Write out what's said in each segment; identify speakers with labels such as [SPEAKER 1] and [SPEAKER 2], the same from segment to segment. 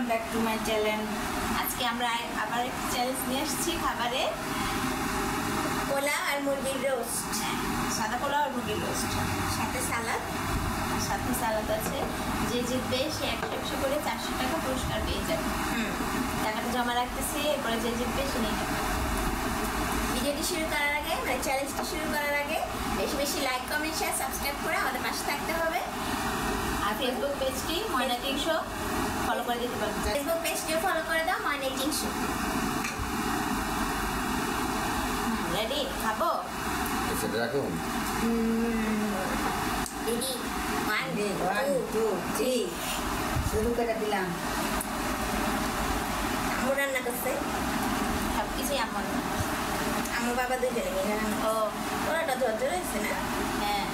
[SPEAKER 1] Back to my channel. আজকে আমরা আবার একটা চ্যালেঞ্জ নিয়ে এসেছি খাবারে,
[SPEAKER 2] পোলাও আর মুরগির রোস্ট,
[SPEAKER 1] সাদা পোলাও আর মুরগির রোস্ট,
[SPEAKER 2] সাথে সালাদ।
[SPEAKER 1] সাথে সালাদ আছে। যে জিতবে সে 100 করে 400 টাকা পুরস্কার পেয়ে যাবে। টাকাটা জমা রাখতেছি, এরপরে যে জিতবে সে নিয়ে যাবে।
[SPEAKER 2] ভিডিওটি শুরু করার আগে, মানে চ্যালেঞ্জটি শুরু করার আগে বেশি বেশি লাইক, কমেন্ট, শেয়ার, সাবস্ক্রাইব করে আমাদের পাশে থাকতে হবে।
[SPEAKER 1] আর ফেসবুক পেজটি ময়না কিং শো ফলো করে দিতে পারবে।
[SPEAKER 2] ফেসবুক পেজটিও ফলো করে দাও, ময়না কিং শো।
[SPEAKER 1] রেডি? খাবো?
[SPEAKER 3] সেটা রাখুন।
[SPEAKER 2] দিদি 1 2
[SPEAKER 4] 3 শুরু করে দিলাম।
[SPEAKER 2] আমু রান্না করছে,
[SPEAKER 1] সব কিছুই আমার।
[SPEAKER 2] আমার বাবা দুজনে মিলে রান্না।
[SPEAKER 1] ও
[SPEAKER 2] ওরাটা ধৈর্য রয়েছে না?
[SPEAKER 1] হ্যাঁ,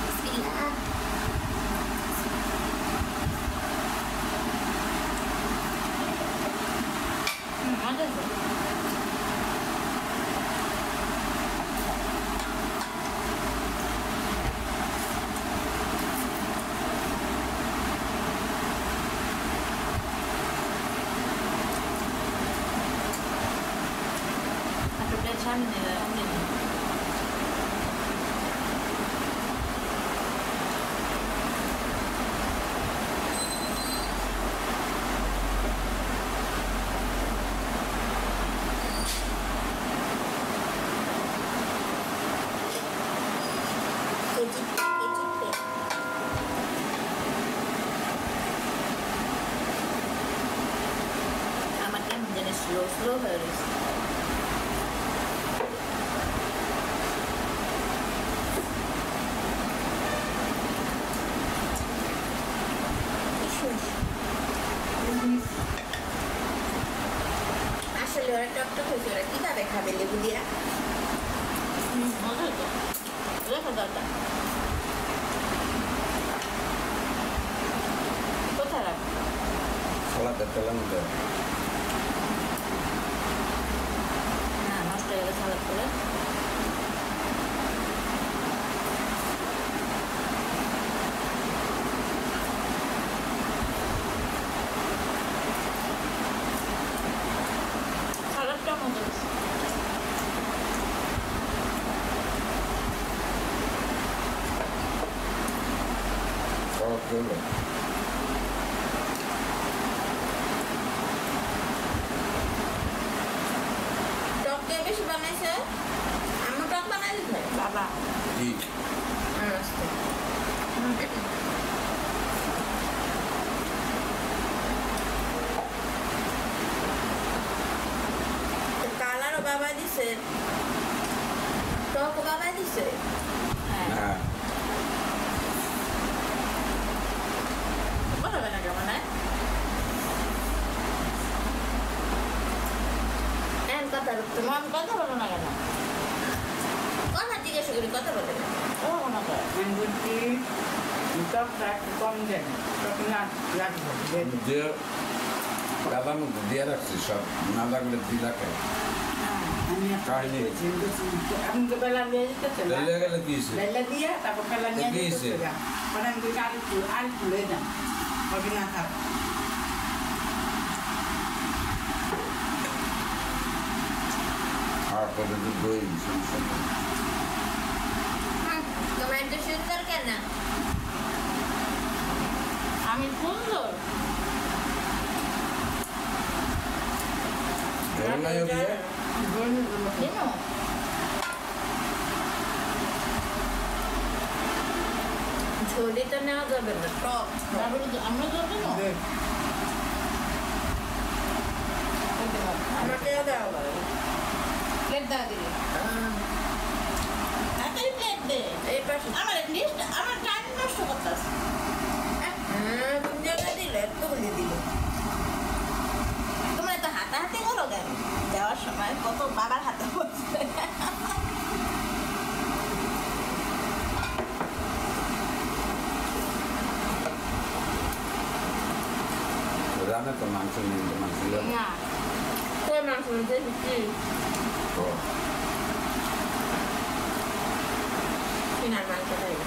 [SPEAKER 2] বিসমিল্লাহ।
[SPEAKER 1] মজা আছে। সামনে আমার কেমন যেন স্লো স্লো হয়ে রয়েছে।
[SPEAKER 2] আসলে ওরা টকটক হয়েছে, ওরা কিভাবে খাবে লেবু দিয়া?
[SPEAKER 1] মজা তো রেখে দরকার। কোথায় রাখবো?
[SPEAKER 3] সালাদের তেলের মধ্যে
[SPEAKER 1] না, নষ্ট হয়ে গেলে সালাদ করে। সালাদটা মজা হয়েছে।
[SPEAKER 3] সব করলো।
[SPEAKER 2] টক কে বেশি বানাইছে? আমার টক বানাই দিতে
[SPEAKER 1] বাবা
[SPEAKER 3] জি
[SPEAKER 2] কালারও বাবা দিছে, টকও বাবা দিছে।
[SPEAKER 1] হ্যাঁ,
[SPEAKER 3] হ্যাঁ
[SPEAKER 1] বলবে না কেমন?
[SPEAKER 2] এখন কথা বলতে
[SPEAKER 1] তোমার কথা বলো না কেন?
[SPEAKER 2] কথা জিজ্ঞাসা করি, কথা বলে না।
[SPEAKER 1] ও মনে করে
[SPEAKER 4] আমি বলছি টকটা একটু কম দেন, টক না লাগবে
[SPEAKER 3] যে গাদার মধ্যে দিয়ে রাখছি সব না লাগলে দিয়ে রাখে
[SPEAKER 4] আমি
[SPEAKER 3] কাহিনী।
[SPEAKER 4] আপনি তো বেলা নিয়ে যেতেছেন না?
[SPEAKER 3] লেগে গেলে কি হয়েছে?
[SPEAKER 4] বেলা দিয়ে তারপর বেলা নিয়ে
[SPEAKER 3] কি হয়েছে?
[SPEAKER 4] যেতেছে পরে আমি বলছি আর একটু লয়ে যান, হবে না থাক।
[SPEAKER 3] আর কত দূর দই সমস্যা নেই।
[SPEAKER 2] তোমার এত সুন্দর কেন?
[SPEAKER 1] আমি সুন্দর।
[SPEAKER 3] গরম নাই ওকে
[SPEAKER 1] কেন?
[SPEAKER 2] ঝোলি তো নেওয়া যাবে না, টক।
[SPEAKER 1] তারপরে আমরা যাবো না।
[SPEAKER 2] আমাকেও দেওয়া হবে।
[SPEAKER 1] প্লেট দেওয়া দিবি। তাড়াতাড়ি প্লেট দে।
[SPEAKER 2] এই পাশে
[SPEAKER 1] আমার লিস্ট, আমার টাইম নষ্ট করতেছে।
[SPEAKER 2] কোন জায়গায় দিল? এতগুলি দিল।
[SPEAKER 1] তোমরা তো হাতাহাতি করো কেন? যাওয়ার সময় কত বাবার হাতে বসছে।
[SPEAKER 3] রান্না তো মাংস নিয়ে মাংস
[SPEAKER 1] না,
[SPEAKER 2] তোর মাংস নিতে দিচ্ছি। কিনার মাংস খাইবে।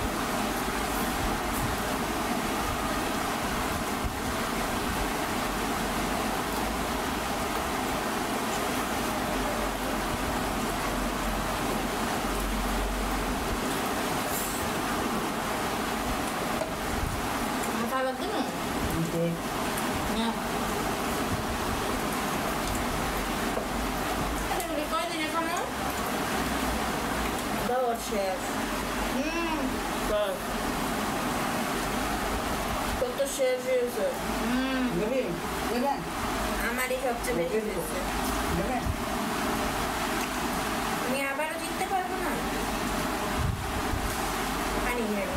[SPEAKER 2] শেষ
[SPEAKER 4] বল।
[SPEAKER 2] কত শেষ হয়েছে
[SPEAKER 4] নেবে? নেবেন?
[SPEAKER 2] আমারই সবচেয়ে বেশি হয়েছে
[SPEAKER 4] নেবেন?
[SPEAKER 2] আমি আবারও জিততে পারবো না পানি নেবে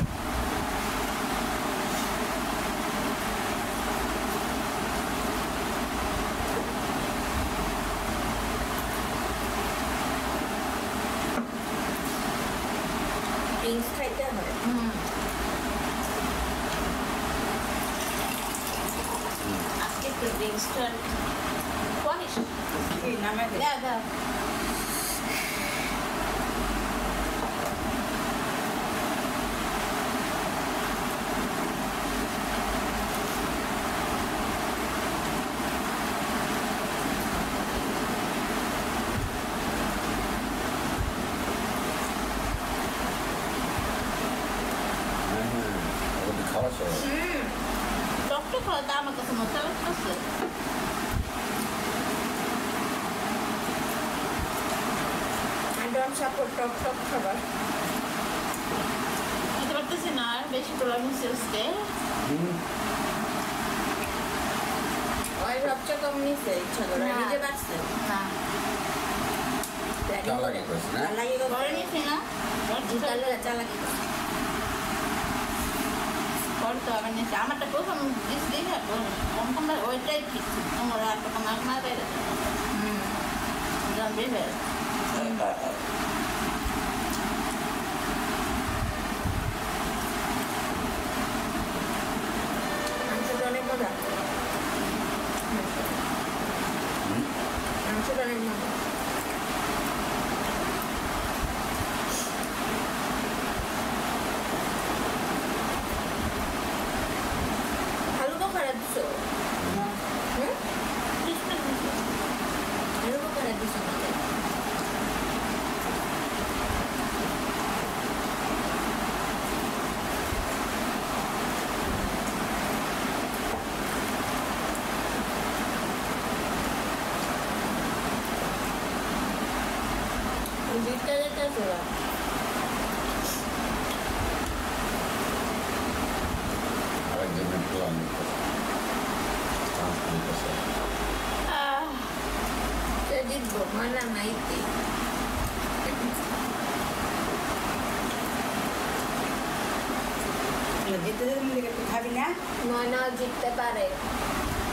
[SPEAKER 2] ড্রিঙ্কস খাইতে হয়
[SPEAKER 1] আজকে একটু ড্রিঙ্কসটা করিস
[SPEAKER 4] কি নামে দে?
[SPEAKER 1] দাও দাও
[SPEAKER 3] হ্যাঁ ওদের খাওয়া সব
[SPEAKER 1] টকটা খাওয়া তা আমার কাছে মজা লাগতেছে
[SPEAKER 2] I don't support টক টক খাবার
[SPEAKER 1] খেতে পারতেছি না আর বেশি করে মিশে আসতে
[SPEAKER 2] ওই সবচেয়ে কম নিছে ইচ্ছা করে
[SPEAKER 1] না।
[SPEAKER 2] নিজে বাঁচছে
[SPEAKER 1] না
[SPEAKER 3] চালাকি করছে না?
[SPEAKER 2] চালাকি
[SPEAKER 1] করে
[SPEAKER 2] করে
[SPEAKER 1] নিছি না
[SPEAKER 2] জিতালে চালাকি করে
[SPEAKER 1] করতে হবে নিছি আমারটা প্রথম দিস দেখে কম কম ওইটাই ঠিক তোমার আর কম আর না তাই জানবে
[SPEAKER 2] মাংসটা অনেক মজা মাংসটা অনেক মজা আলু তো খারাপ দিছো হুম আলু তো খারাপ দিছো আমাকে জিততে যেতে তোরা
[SPEAKER 3] আরেকজনের প্ল্যান করতেছে
[SPEAKER 2] সে জিতবো ময়না নাইতে
[SPEAKER 4] যেতে যেতে মিলে তুই খাবি না?
[SPEAKER 2] ময়না জিততে পারে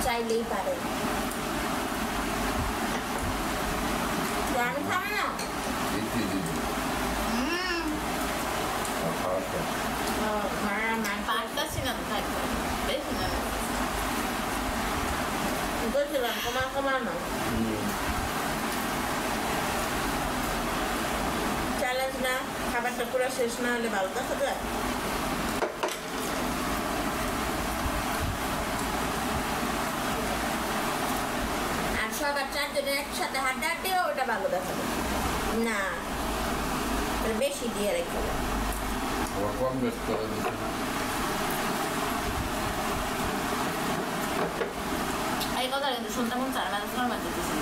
[SPEAKER 2] চাইলেই পারে আমি খাবো না
[SPEAKER 3] দিদি দিদি খাওয়া সব
[SPEAKER 2] ময়না মাংস
[SPEAKER 1] পারতাছি না তো থাকবে বেশি না
[SPEAKER 2] বলছিলাম কমানো চ্যালেঞ্জ না খাবারটা পুরো শেষ না হলে ভালো দেখা যায় আর সবার চারজনের একসাথে হাড্ডাহাড্ডিও ওটা ভালো দেখাবে না তাহলে বেশি দিয়ে রেখে দেবে।
[SPEAKER 3] আবার কম বেশ করে দিচ্ছে না
[SPEAKER 1] এই কথা কিন্তু শুনতে মন চার বেলা তোমার মাঝে দিচ্ছি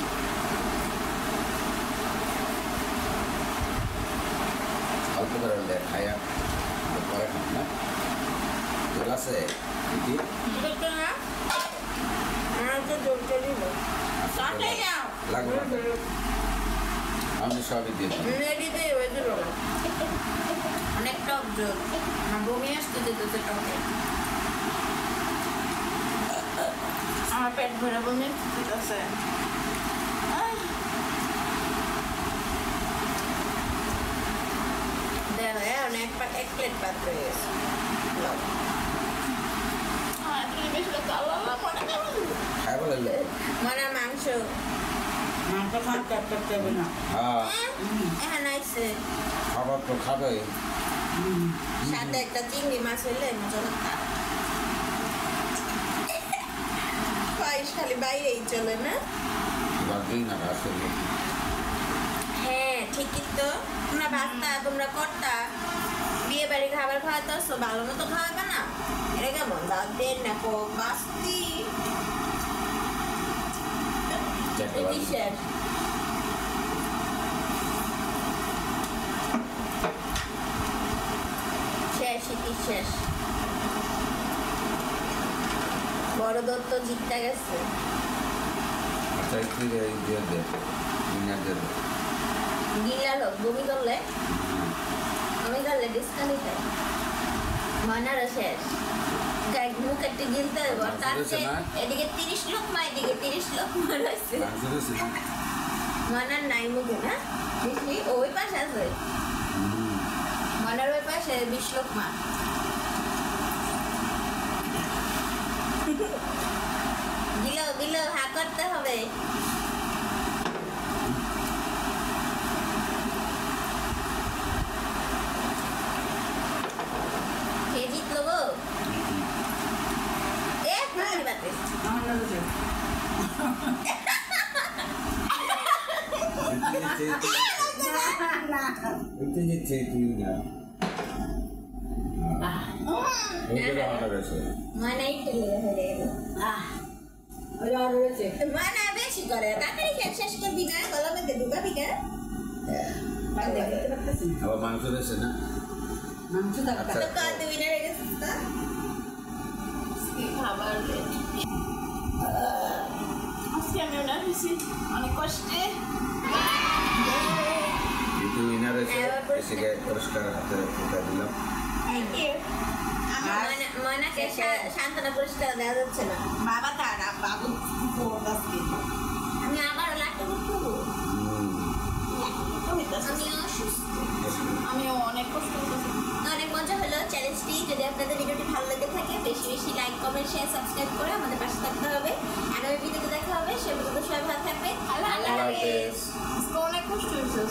[SPEAKER 3] অল্প করে খাইয়া পরে খান না ঠিক আছে দিদি
[SPEAKER 2] দেখতে না আমার তো জোরটা দিব
[SPEAKER 1] সাথে যাও
[SPEAKER 3] লাগবে না আমি সবই দিয়ে দিই
[SPEAKER 2] রেডিতে হয়ে দিল না অনেক টক জোর আমার বমি আসতে যেতেছে টকে
[SPEAKER 1] আমার পেট ভরে বমি ঠিক আছে
[SPEAKER 2] দেখো অনেক এক প্লেট পাত হয়ে গেছে লও।
[SPEAKER 1] তুমি বেশি কথা আল্লাহ আল্লাহ মনে কেমন
[SPEAKER 3] খাই বলে
[SPEAKER 2] মানে মাংস
[SPEAKER 4] মাংস খাওয়া করতে হবে না।
[SPEAKER 3] হ্যাঁ
[SPEAKER 2] হ্যাঁ নাইছে
[SPEAKER 3] খাবার তো খাবে
[SPEAKER 2] সাথে একটা চিংড়ি মাছ হলে মজা লাগতো পায়েস খালি বাইরেই চলে না
[SPEAKER 3] বাকি না আসলে
[SPEAKER 2] হ্যাঁ ঠিকই তো তোমরা ভাবতা তোমরা করতা বিয়ে বাড়ি খাবার খাওয়াতো ভালো মতো খাওয়াবে না এটা কেমন দাঁত দেন না কো বাস্তি
[SPEAKER 3] চেটে বাকি
[SPEAKER 2] শেষ শেষ বড় দত্ত জিততে গেছে
[SPEAKER 3] আচ্ছা একটু এই দিয়ে দে বিনা দে
[SPEAKER 2] গিলালো বমি করলে আমি করলে ডিসকাউন্ট মানারও শেষ মুখ একটু গিলতে হবে তার চেয়ে এদিকে 30 লোক মা এদিকে 30 লোক রয়েছে মানার নাই মুখে না বুঝলি ওই পাশে আছে মানার ওই পাশে 20 লোক মা দিল হা করতে হবে কে জিতলো গো বাতে
[SPEAKER 3] itu je itu ada rasa
[SPEAKER 2] mana itu হয়ে গেল
[SPEAKER 4] ওই আর রয়েছে
[SPEAKER 2] mana বেশি করে তাড়াতাড়ি শেষ করবি না গলামে দে ঢুকাবি না
[SPEAKER 4] দেখতে পাচ্ছি
[SPEAKER 3] apa mangsud rasa na
[SPEAKER 4] মাংস দাও
[SPEAKER 2] তো কত উইনার হয়ে গেছে তো
[SPEAKER 1] খাবার আজকে আমি ওনার হয়েছি অনেক কষ্টে
[SPEAKER 3] itu winner rasa kesiga puruskar hati kita bilang
[SPEAKER 2] মনাকে শান্তনা পুরস্কার দেওয়া যাচ্ছে না
[SPEAKER 1] বাবা তারা বাবু
[SPEAKER 2] আমি আবার লাট্টু করবো আমি অসুস্থ
[SPEAKER 1] আমিও অনেক কষ্ট করতেছি
[SPEAKER 2] অনেক মজা হলো চ্যালেঞ্জটি যদি আপনাদের ভিডিওটি ভালো লেগে থাকে বেশি বেশি লাইক কমেন্ট শেয়ার সাবস্ক্রাইব করে আমাদের পাশে থাকতে হবে আগামী ভিডিওতে দেখা হবে সে পর্যন্ত সবাই ভালো থাকবে আল্লাহ হাফেজ
[SPEAKER 1] আজকে অনেক কষ্ট হয়েছে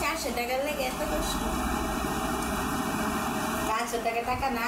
[SPEAKER 2] 400 টাকার লেগে এত কষ্ট
[SPEAKER 4] 400 টাকা না